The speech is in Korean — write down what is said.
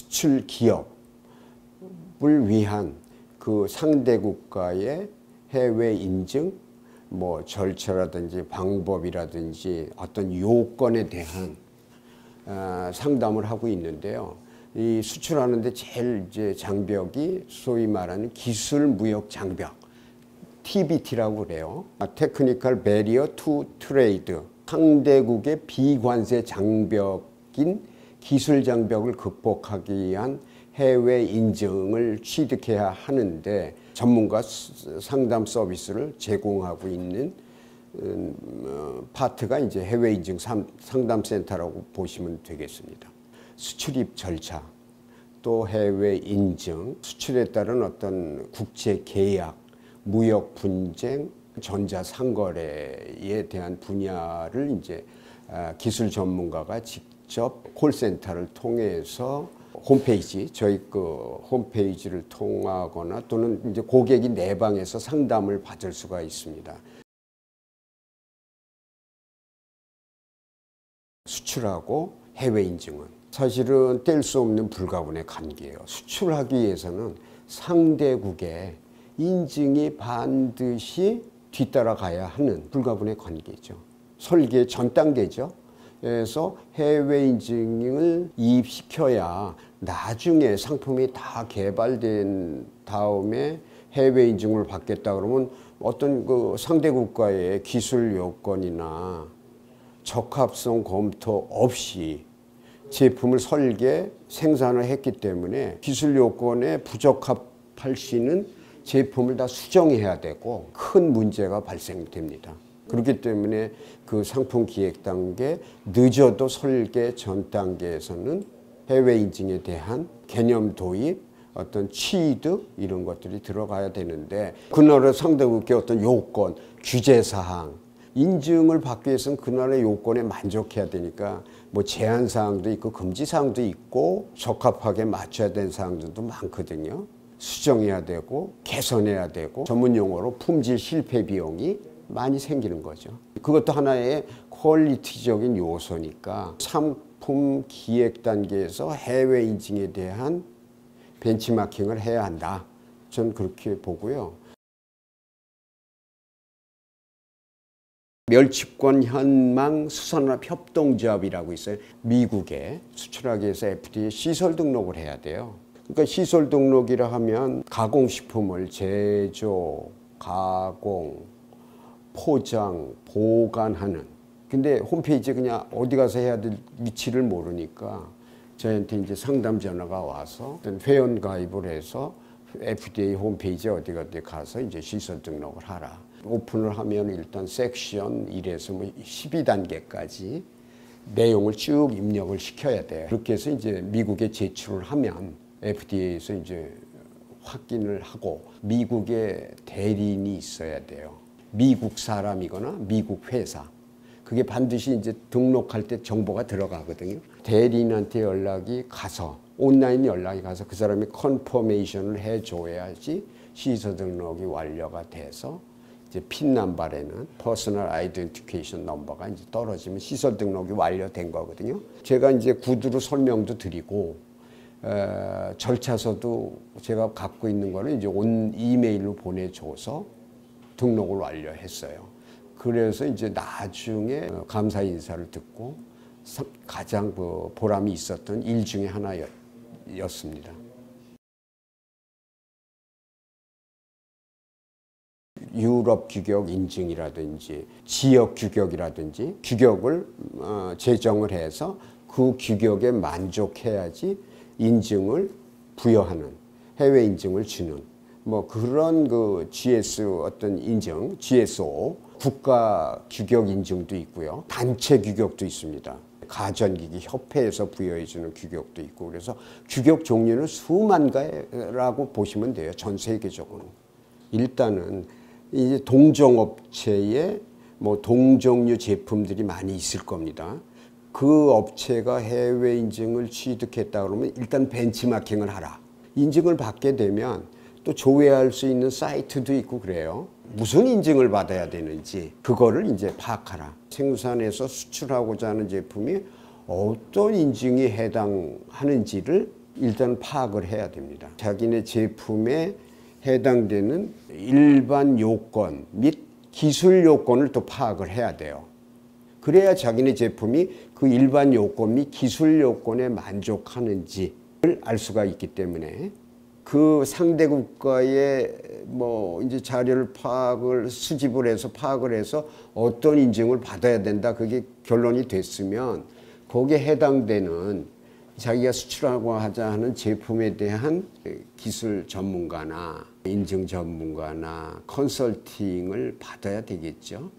수출 기업을 위한 그 상대 국가의 해외 인증, 뭐 절차라든지 방법이라든지 어떤 요건에 대한 상담을 하고 있는데요. 이 수출하는데 제일 이제 장벽이 소위 말하는 기술 무역 장벽, TBT라고 그래요. Technical Barrier to Trade. 상대국의 비관세 장벽인 기술 장벽을 극복하기 위한 해외 인증을 취득해야 하는데 전문가 상담 서비스를 제공하고 있는 파트가 이제 해외 인증 상담센터라고 보시면 되겠습니다. 수출입 절차, 또 해외 인증, 수출에 따른 어떤 국제 계약, 무역 분쟁, 전자 상거래에 대한 분야를 이제 기술 전문가가 직접 콜센터를 통해서 홈페이지, 저희 그 홈페이지를 통하거나 또는 이제 고객이 내방에서 상담을 받을 수가 있습니다. 수출하고 해외 인증은 사실은 뗄 수 없는 불가분의 관계예요. 수출하기 위해서는 상대국의 인증이 반드시 뒤따라가야 하는 불가분의 관계죠. 설계 전 단계죠. 그래서 해외 인증을 이입시켜야 나중에 상품이 다 개발된 다음에 해외 인증을 받겠다 그러면 어떤 그 상대 국가의 기술 요건이나 적합성 검토 없이 제품을 설계, 생산을 했기 때문에 기술 요건에 부적합할 수 있는 제품을 다 수정해야 되고 큰 문제가 발생됩니다. 그렇기 때문에 그 상품 기획 단계, 늦어도 설계 전 단계에서는 해외 인증에 대한 개념 도입, 어떤 취득 이런 것들이 들어가야 되는데 그 나라 상대국의 어떤 요건, 규제 사항, 인증을 받기 위해서는 그 나라의 요건에 만족해야 되니까 뭐 제한 사항도 있고 금지 사항도 있고 적합하게 맞춰야 되는 사항들도 많거든요. 수정해야 되고 개선해야 되고 전문 용어로 품질 실패 비용이 많이 생기는 거죠. 그것도 하나의 퀄리티적인 요소니까 상품 기획 단계에서 해외 인증에 대한 벤치마킹을 해야 한다. 저는 그렇게 보고요. 멸치권 현망 수산업 협동조합이라고 있어요. 미국에 수출하기 위해서 FDA 시설 등록을 해야 돼요. 그러니까 시설 등록이라 하면 가공식품을 제조, 가공, 포장, 보관하는. 근데 홈페이지에 그냥 어디 가서 해야 될 위치를 모르니까 저한테 이제 상담 전화가 와서 회원 가입을 해서 FDA 홈페이지에 어디 가서 이제 시설 등록을 하라. 오픈을 하면 일단 섹션 1에서 뭐 12단계까지 내용을 쭉 입력을 시켜야 돼요. 그렇게 해서 이제 미국에 제출을 하면 FDA에서 이제 확인을 하고 미국에 대리인이 있어야 돼요. 미국 사람이거나 미국 회사. 그게 반드시 이제 등록할 때 정보가 들어가거든요. 대리인한테 연락이 가서 온라인 연락이 가서 그 사람이 컨퍼메이션을 해줘야지 시설 등록이 완료가 돼서 이제 핀 넘버에는 퍼스널 아이덴티피케이션 넘버가 이제 떨어지면 시설 등록이 완료된 거거든요. 제가 이제 구두로 설명도 드리고 절차서도 제가 갖고 있는 거는 이제 이메일로 보내줘서 등록을 완료했어요. 그래서 이제 나중에 감사 인사를 듣고 가장 보람이 있었던 일 중에 하나였습니다. 유럽 규격 인증이라든지 지역 규격이라든지 규격을 제정을 해서 그 규격에 만족해야지 인증을 부여하는 해외 인증을 주는 뭐 그런 그 GS 어떤 인증, GSO 국가 규격 인증도 있고요. 단체 규격도 있습니다. 가전기기 협회에서 부여해주는 규격도 있고 그래서 규격 종류는 수만 가지라고 보시면 돼요. 전 세계적으로. 일단은 이제 동종업체에 뭐 동종류 제품들이 많이 있을 겁니다. 그 업체가 해외 인증을 취득했다 그러면 일단 벤치마킹을 하라. 인증을 받게 되면 또 조회할 수 있는 사이트도 있고 그래요. 무슨 인증을 받아야 되는지 그거를 이제 파악하라. 생산해서 수출하고자 하는 제품이 어떤 인증이 해당하는지를 일단 파악을 해야 됩니다. 자기네 제품에 해당되는 일반 요건 및 기술 요건을 또 파악을 해야 돼요. 그래야 자기네 제품이 그 일반 요건 및 기술 요건에 만족하는지를 알 수가 있기 때문에 그 상대 국가의 이제 자료를 수집을 해서 파악을 해서 어떤 인증을 받아야 된다. 그게 결론이 됐으면 거기에 해당되는 자기가 수출하고 하자 하는 제품에 대한 기술 전문가나 인증 전문가나 컨설팅을 받아야 되겠죠.